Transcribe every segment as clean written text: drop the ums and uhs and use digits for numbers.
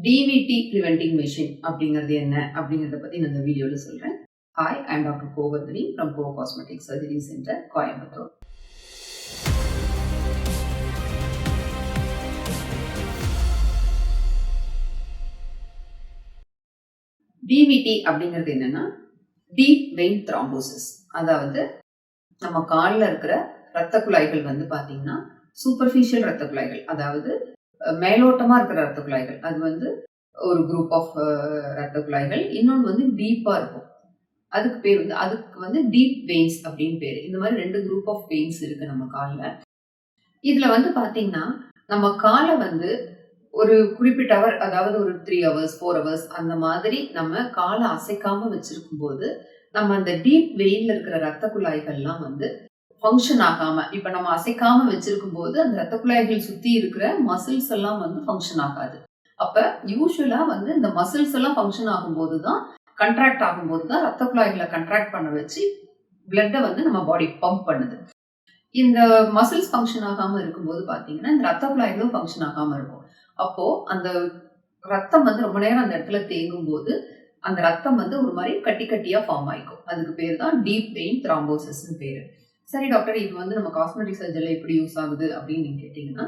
DVD preventing machine அப்படிங்கிறது என்ன அப்படிங்கிறத பற்றி நான் இந்த வீடியோவில் சொல்கிறேன். Hi, I am doctor Govardhani from go cosmetic surgery centre, Coimbatore. DVT அப்படிங்கிறது என்னன்னா டீப் வெயின் த்ராம்போசிஸ். அதாவது நம்ம காலில் இருக்கிற இரத்த குழாய்கள் வந்து பார்த்தீங்கன்னா சூப்பர்ஃபிஷியல் இரத்த குழாய்கள், அதாவது மேலோட்டமாக இருக்கிற இரத்த குழாய்கள். அது வந்து ஒரு குரூப் ஆஃப் இரத்த குழாய்கள். இன்னொன்று வந்து டீப்பாக இருக்கும். அதுக்கு வந்து டீப் வெயின்ஸ் அப்படின்னு பேர். இந்த மாதிரி 2 குரூப் ஆஃப் வெயின்ஸ் இருக்கு நம்ம காலில். இதுல வந்து பாத்தீங்கன்னா நம்ம காலை வந்து ஒரு குறிப்பிட்ட அவர், அதாவது ஒரு 3 ஹவர்ஸ் 4 ஹவர்ஸ் அந்த மாதிரி நம்ம காலை அசைக்காம வச்சிருக்கும் போது நம்ம அந்த டீப் வெயின்ல இருக்கிற ரத்த குழாய்கள்லாம் வந்து ஃபங்க்ஷன் ஆகாம, இப்ப நம்ம அசைக்காம வச்சிருக்கும் போது அந்த ரத்த குழாய்கள் சுத்தி இருக்கிற மசில்ஸ் எல்லாம் வந்து ஃபங்க்ஷன் ஆகாது. அப்ப யூஸ்வலா வந்து இந்த மசில்ஸ் எல்லாம் ஃபங்க்ஷன் ஆகும்போது தான், கண்ட்ராக்ட் ஆகும்போது தான் ரத்த குழாய்களை கண்ட்ராக்ட் பண்ண வச்சு பிளட்டை வந்து நம்ம பாடி பம்ப் பண்ணுது. இந்த மசில்ஸ் ஃபங்க்ஷன் ஆகாம இருக்கும்போது பாத்தீங்கன்னா இந்த ரத்த குழாய்களும் ஃபங்க்ஷன் ஆகாம இருக்கும். அப்போ அந்த ரத்தம் வந்து ரொம்ப நேரம் அந்த இடத்துல தேங்கும் போது அந்த ரத்தம் வந்து ஒரு மாதிரி கட்டி கட்டியா ஃபார்ம் ஆயிக்கும். அதுக்கு பேர் தான் டீப் வெயின் த்ராம்போசிஸ்னு பேரு. சரி டாக்டர், இது வந்து நம்ம காஸ்மெட்டிக் சர்ஜரியில எப்படி யூஸ் ஆகுது அப்படின்னு நீங்க கேட்டீங்கன்னா,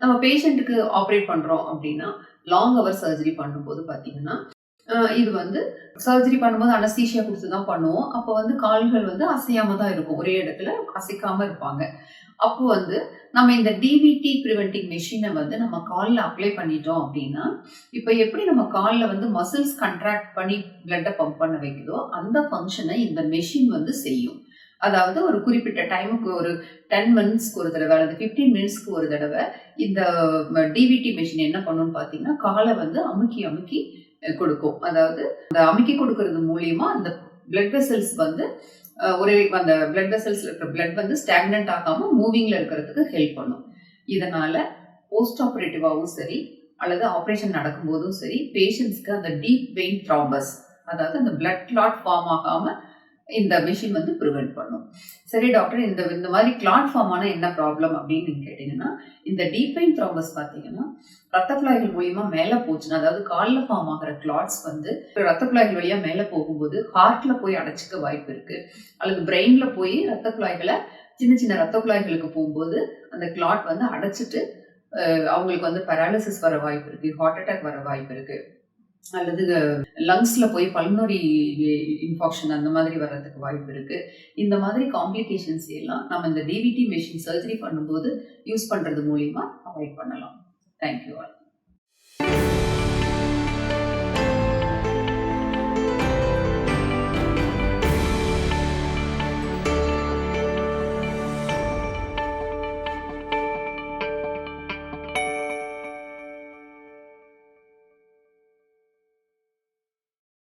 நம்ம பேஷண்ட்டுக்கு ஆப்ரேட் பண்றோம் அப்படின்னா லாங் ஹவர் சர்ஜரி பண்ணும்போது பாத்தீங்கன்னா இது வந்து சர்ஜரி பண்ணும்போது அனஸ்தீஷியா கொடுத்து தான் பண்ணுவோம். அப்போ வந்து கால்கள் வந்து அசையாம தான் இருக்கும், ஒரே இடத்துல அசைக்காம இருப்பாங்க. அப்போ வந்து நம்ம இந்த டிவிடி பிரிவென்டிங் மெஷினை வந்து நம்ம காலில் அப்ளை பண்ணிட்டோம் அப்படின்னா, இப்போ எப்படி நம்ம காலில் வந்து மசில்ஸ் கண்ட்ராக்ட் பண்ணி பிளட்டை பம்ப் பண்ண வைக்குதோ அந்த ஃபங்க்ஷனை இந்த மெஷின் வந்து செய்யும். அதாவது ஒரு குறிப்பிட்ட டைமுக்கு ஒரு 10 மினிட்ஸ்க்கு ஒரு தடவை அல்லது 15 மினிட்ஸ்க்கு ஒரு தடவை இந்த டிவிடி மெஷின் என்ன பண்ணும்னு பார்த்தீங்கன்னா காலை வந்து அமுக்கி அமுக்கி கொடுக்கும். அதாவது அந்த அமுக்கி கொடுக்கறது மூலியமா அந்த பிளட் வெசல்ஸ் வந்து ஒரே அந்த பிளட் வெசல்ஸ்ல இருக்கிற பிளட் வந்து ஸ்டாக்னன்ட் ஆகாம மூவிங்ல இருக்கிறதுக்கு ஹெல்ப் பண்ணும். இதனால போஸ்ட் ஆபரேட்டிவாகவும் சரி அல்லது ஆப்ரேஷன் நடக்கும் போதும் சரி பேஷண்ட்ஸ்க்கு அந்த டீப் வெயின் த்ராம்பஸ், அதாவது அந்த பிளட் கிளாட் ஃபார்ம் ஆகாம இந்த மிஷின் வந்து ப்ரிவென்ட் பண்ணும். சரி டாக்டர், இந்த மாதிரி கிளாட் ஃபார்ம் ஆன என்ன ப்ராப்ளம் அப்படின்னு நீங்க கேட்டீங்கன்னா, இந்த டீப் வெயின் த்ராம்பஸ் பார்த்தீங்கன்னா ரத்த குழாய்கள் மூலியமா மேலே போச்சுன்னா, அதாவது காலில் ஃபார்ம் ஆகிற கிளாட்ஸ் வந்து ரத்த குழாய்கள் வழியா மேலே போகும்போது ஹார்ட்ல போய் அடைச்சிக்க வாய்ப்பு இருக்கு, அல்லது பிரெயின்ல போய் ரத்த குழாய்களை சின்ன சின்ன ரத்த குழாய்களுக்கு போகும்போது அந்த கிளாட் வந்து அடைச்சிட்டு அவங்களுக்கு வந்து பேராலிசிஸ் வர வாய்ப்பு இருக்கு, ஹார்ட் அட்டாக் வர வாய்ப்பு இருக்கு, அல்லது லங்ஸ்ல போய் பல்மனரி இன்ஃபெக்ஷன் அந்த மாதிரி வர்றதுக்கு வாய்ப்பு இருக்கு. இந்த மாதிரி காம்ப்ளிகேஷன்ஸ் எல்லாம் நம்ம இந்த டிவிடி மெஷின் சர்ஜரி பண்ணும்போது யூஸ் பண்றது மூலியமா அவாய்ட் பண்ணலாம். Thank you all.